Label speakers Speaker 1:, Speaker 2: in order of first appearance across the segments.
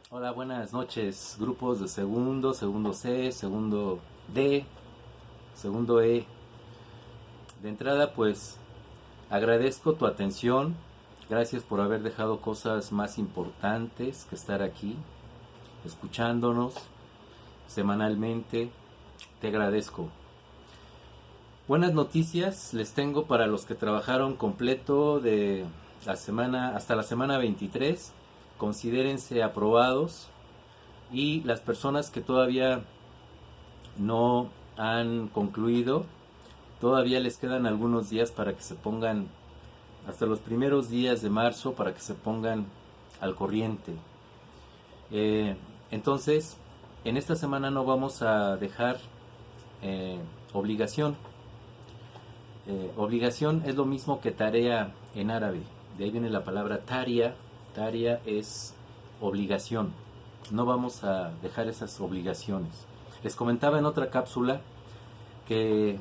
Speaker 1: Hola, buenas noches. Grupos de segundo, segundo C, segundo D, segundo E. De entrada, pues agradezco tu atención. Gracias por haber dejado cosas más importantes que estar aquí, escuchándonos semanalmente. Te agradezco. Buenas noticias les tengo para los que trabajaron completo de la semana hasta la semana 23. Considérense aprobados y las personas que todavía no han concluido, todavía les quedan algunos días para que se pongan, hasta los primeros días de marzo, para que se pongan al corriente. Entonces, en esta semana no vamos a dejar obligación. Obligación es lo mismo que tarea en árabe. De ahí viene la palabra taria. Taria es obligación. No vamos a dejar esas obligaciones. Les comentaba en otra cápsula que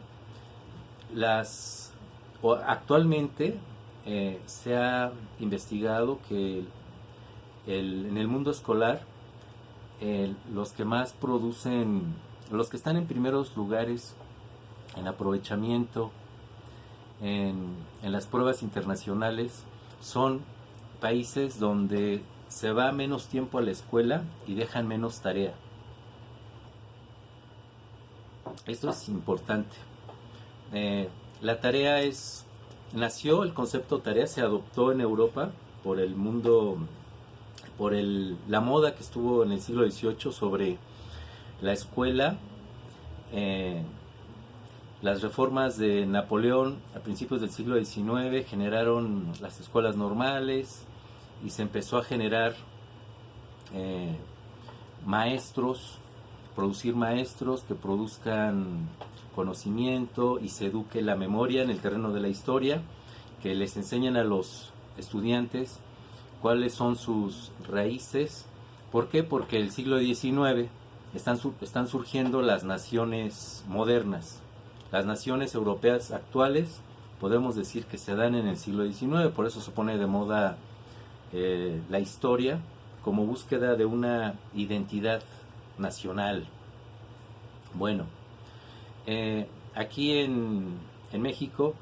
Speaker 1: actualmente se ha investigado que en el mundo escolar los que más producen, los que están en primeros lugares en aprovechamiento en las pruebas internacionales son países donde se va menos tiempo a la escuela y dejan menos tarea. Esto es importante. La tarea nació el concepto tarea, se adoptó en Europa por el mundo, la moda que estuvo en el siglo XVIII sobre la escuela. eh, las reformas de Napoleón a principios del siglo XIX generaron las escuelas normales y se empezó a generar eh, maestros, producir maestros que produzcan conocimiento y se eduque la memoria en el terreno de la historia, que les enseñen a los estudiantes cuáles son sus raíces. ¿Por qué? Porque el siglo XIX están surgiendo las naciones modernas. Las naciones europeas actuales podemos decir que se dan en el siglo XIX, por eso se pone de moda la historia como búsqueda de una identidad nacional. Bueno, aquí en México,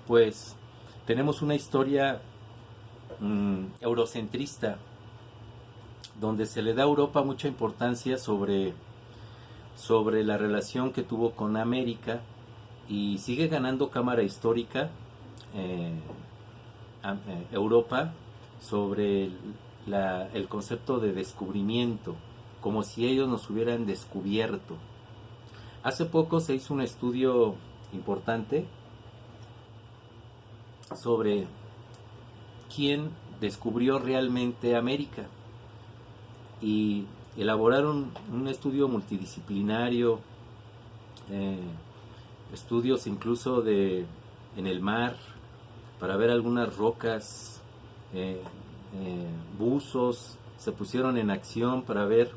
Speaker 1: pues tenemos una historia eurocentrista, donde se le da a Europa mucha importancia sobre la relación que tuvo con América y sigue ganando cámara histórica eh, Europa sobre el concepto de descubrimiento, como si ellos nos hubieran descubierto. Hace poco se hizo un estudio importante sobre quién descubrió realmente América y elaboraron un estudio multidisciplinario, eh, estudios incluso en el mar para ver algunas rocas, buzos, se pusieron en acción para ver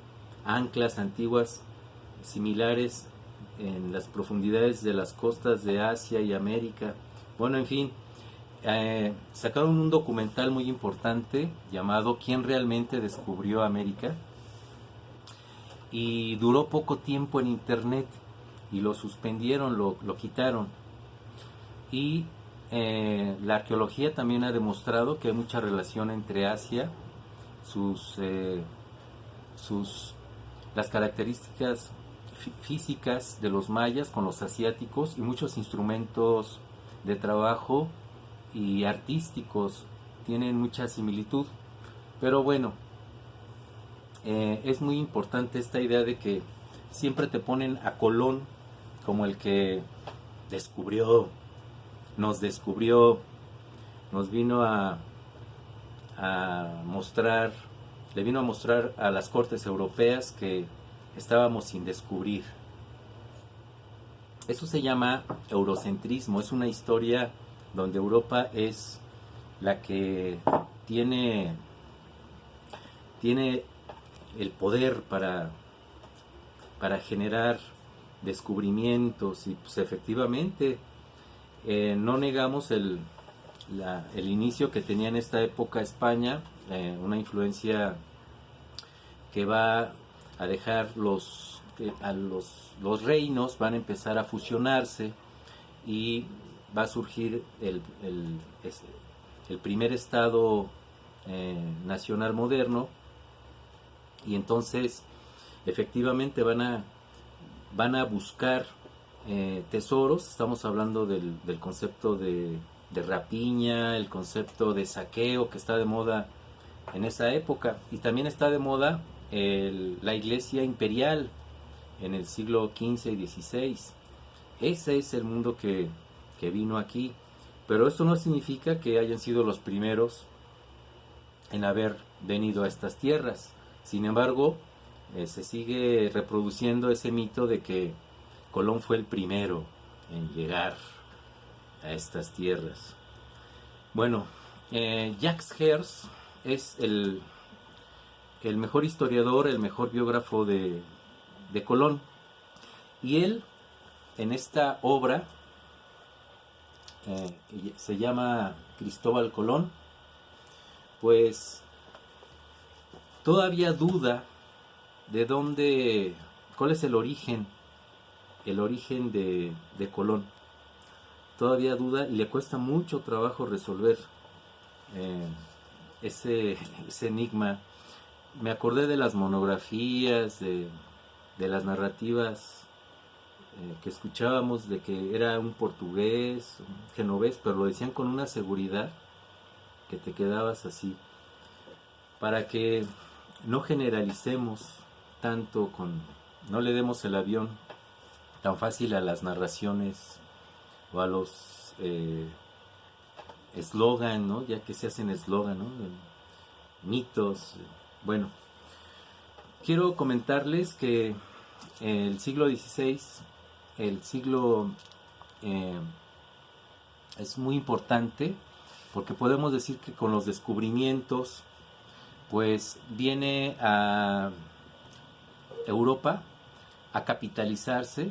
Speaker 1: anclas antiguas similares en las profundidades de las costas de Asia y América. Bueno, en fin, sacaron un documental muy importante llamado ¿Quién realmente descubrió América? Y duró poco tiempo en internet y lo suspendieron, lo quitaron. Y la arqueología también ha demostrado que hay mucha relación entre Asia, sus, eh, sus las características físicas de los mayas con los asiáticos y muchos instrumentos de trabajo y artísticos tienen mucha similitud. Pero bueno, es muy importante esta idea de que siempre te ponen a Colón como el que descubrió, descubrió, nos vino a mostrar, le vino a mostrar a las cortes europeas que estábamos sin descubrir. Eso se llama eurocentrismo, es una historia donde Europa es la que tiene el poder para generar descubrimientos y pues efectivamente no negamos el inicio que tenía en esta época España, una influencia que va a dejar los reinos, van a empezar a fusionarse y va a surgir el primer estado nacional moderno, y entonces efectivamente van a buscar tesoros. Estamos hablando del concepto de rapiña, el concepto de saqueo que está de moda en esa época, y también está de moda la iglesia imperial en el siglo XV y XVI. Ese es el mundo que vino aquí, pero esto no significa que hayan sido los primeros en haber venido a estas tierras. Sin embargo, se sigue reproduciendo ese mito de que Colón fue el primero en llegar a estas tierras. Bueno, Jacques Herz es el mejor historiador, el mejor biógrafo de Colón, y él en esta obra se llama Cristóbal Colón, pues todavía duda de cuál es el origen de Colón. Todavía duda y le cuesta mucho trabajo resolver ese enigma. Me acordé de las monografías, de las narrativas que escuchábamos, de que era un portugués, un genovés, pero lo decían con una seguridad que te quedabas así. Para que no generalicemos tanto, no le demos el avión tan fácil a las narraciones o a los eslogan, ¿no? Ya que se hacen eslogan, ¿no? Mitos. Bueno, quiero comentarles que el siglo XVI, es muy importante, porque podemos decir que con los descubrimientos pues viene a Europa a capitalizarse.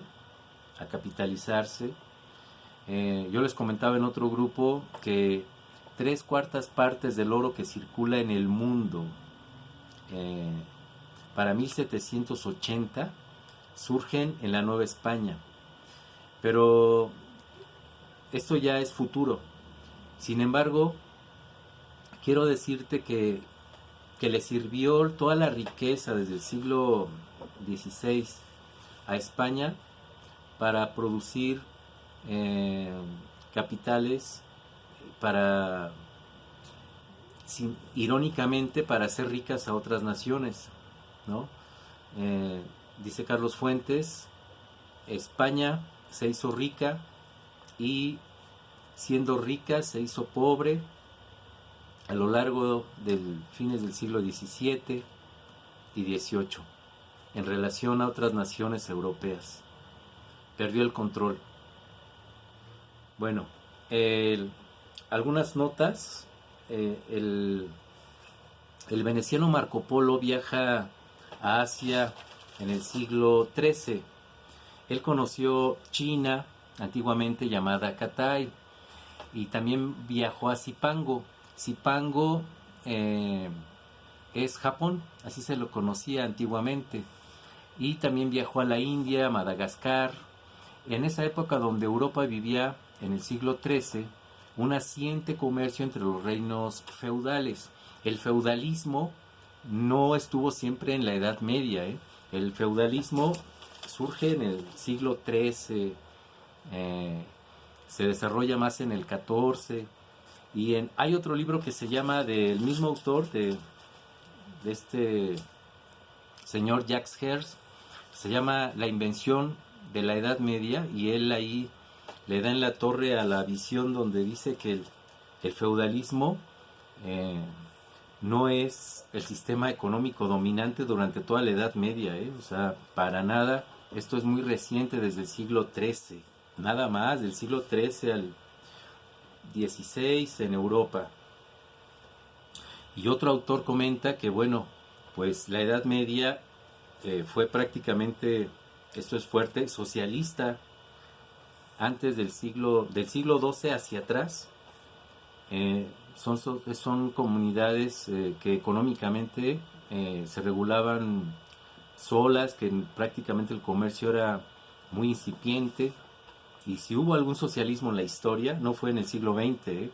Speaker 1: Yo les comentaba en otro grupo que 3/4 partes del oro que circula en el mundo para 1780 surgen en la Nueva España, pero esto ya es futuro. Sin embargo, quiero decirte que le sirvió toda la riqueza desde el siglo XVI a España para producir capitales, irónicamente, para hacer ricas a otras naciones, ¿no? Dice Carlos Fuentes, España se hizo rica y siendo rica se hizo pobre a lo largo del fines del siglo XVII y XVIII en relación a otras naciones europeas. Perdió el control. Bueno, algunas notas. El veneciano Marco Polo viaja a Asia en el siglo XIII. Él conoció China, antiguamente llamada Cathay, y también viajó a Zipango. Zipango es Japón, así se lo conocía antiguamente. Y también viajó a la India, a Madagascar. En esa época donde Europa vivía, en el siglo XIII, un naciente comercio entre los reinos feudales. El feudalismo no estuvo siempre en la Edad Media, ¿eh? El feudalismo surge en el siglo XIII, se desarrolla más en el XIV, y hay otro libro que se llama, del mismo autor, de este señor Jacques Herz, se llama La invención de la Edad Media, y él ahí le da en la torre a la visión donde dice que el feudalismo no es el sistema económico dominante durante toda la Edad Media, o sea, para nada. Esto es muy reciente, desde el siglo XIII, nada más, del siglo XIII al XVI en Europa. Y otro autor comenta que, bueno, pues la Edad Media fue prácticamente, esto es fuerte, socialista. Antes del siglo XII hacia atrás, son comunidades que económicamente se regulaban solas, que prácticamente el comercio era muy incipiente. Y si hubo algún socialismo en la historia, no fue en el siglo XX,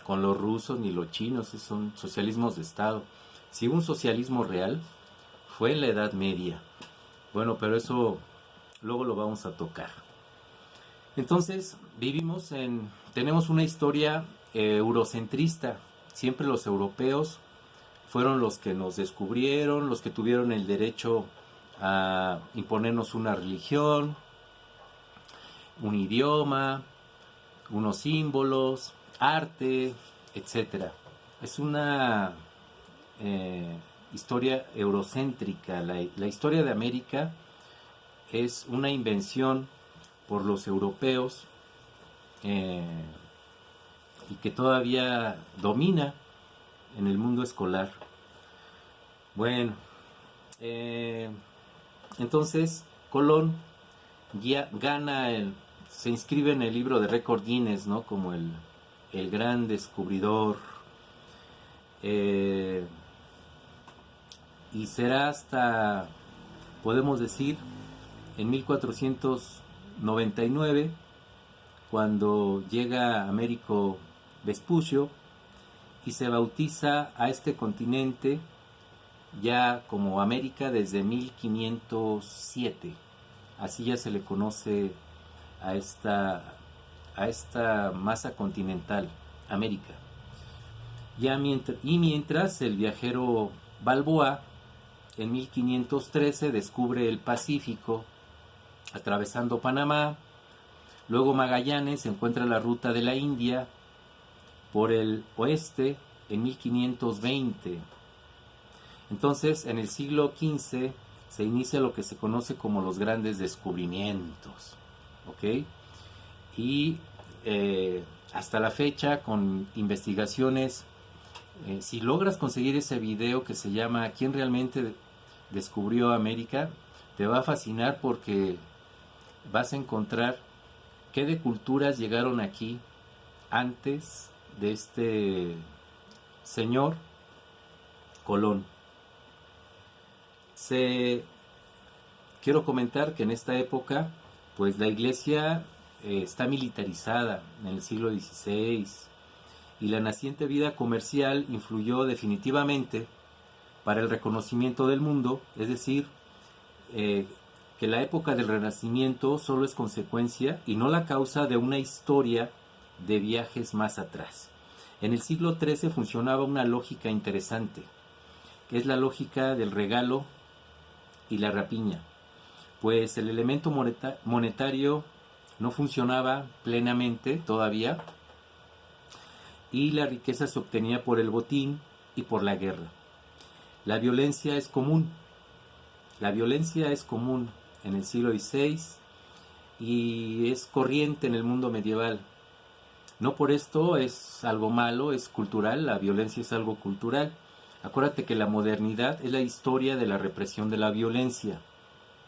Speaker 1: con los rusos ni los chinos, son socialismos de Estado. Si hubo un socialismo real, fue en la Edad Media. Bueno, pero eso luego lo vamos a tocar. Entonces, tenemos una historia eurocentrista. Siempre los europeos fueron los que nos descubrieron, los que tuvieron el derecho a imponernos una religión, un idioma, unos símbolos, arte, etcétera. Es una historia eurocéntrica. La historia de América es una invención por los europeos y que todavía domina en el mundo escolar. Bueno, entonces Colón se inscribe en el libro de récord Guinness, ¿no? Como el gran descubridor. Y será hasta, podemos decir, en 1499, cuando llega Américo Vespucio y se bautiza a este continente ya como América desde 1507. Así ya se le conoce a esta masa continental, América. Mientras el viajero Balboa en 1513 descubre el Pacífico atravesando Panamá. Luego Magallanes encuentra la ruta de la India por el oeste en 1520. Entonces, en el siglo XV se inicia lo que se conoce como los grandes descubrimientos, ¿ok? Y hasta la fecha, con investigaciones, si logras conseguir ese video que se llama ¿Quién realmente descubrió América?, te va a fascinar porque vas a encontrar qué de culturas llegaron aquí antes de este señor Colón. Quiero comentar que en esta época, pues la iglesia está militarizada en el siglo XVI y la naciente vida comercial influyó definitivamente para el reconocimiento del mundo, es decir, que la época del Renacimiento solo es consecuencia y no la causa de una historia de viajes más atrás. En el siglo XIII funcionaba una lógica interesante, que es la lógica del regalo y la rapiña, pues el elemento monetario no funcionaba plenamente todavía y la riqueza se obtenía por el botín y por la guerra. La violencia es común en el siglo XVI y es corriente en el mundo medieval. No por esto es algo malo, es cultural, la violencia es algo cultural. Acuérdate que la modernidad es la historia de la represión de la violencia,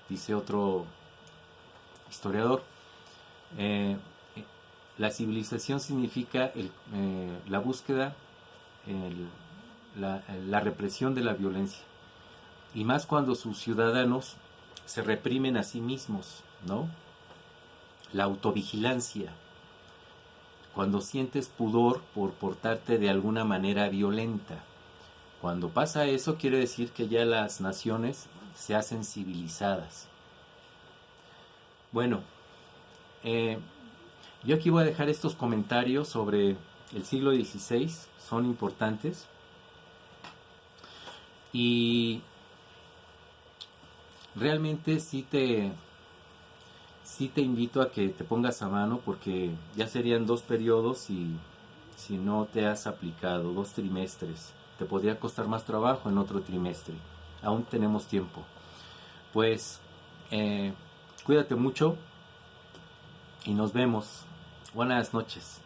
Speaker 1: dice otro historiador. La civilización significa la búsqueda, la represión de la violencia. Y más cuando sus ciudadanos se reprimen a sí mismos, ¿no? La autovigilancia. Cuando sientes pudor por portarte de alguna manera violenta. Cuando pasa eso, quiere decir que ya las naciones se hacen civilizadas. Bueno, yo aquí voy a dejar estos comentarios sobre el siglo XVI, son importantes. Y realmente sí te invito a que te pongas a mano, porque ya serían 2 periodos y si no te has aplicado 2 trimestres, te podría costar más trabajo en otro trimestre. Aún tenemos tiempo. Pues cuídate mucho y nos vemos. Buenas noches.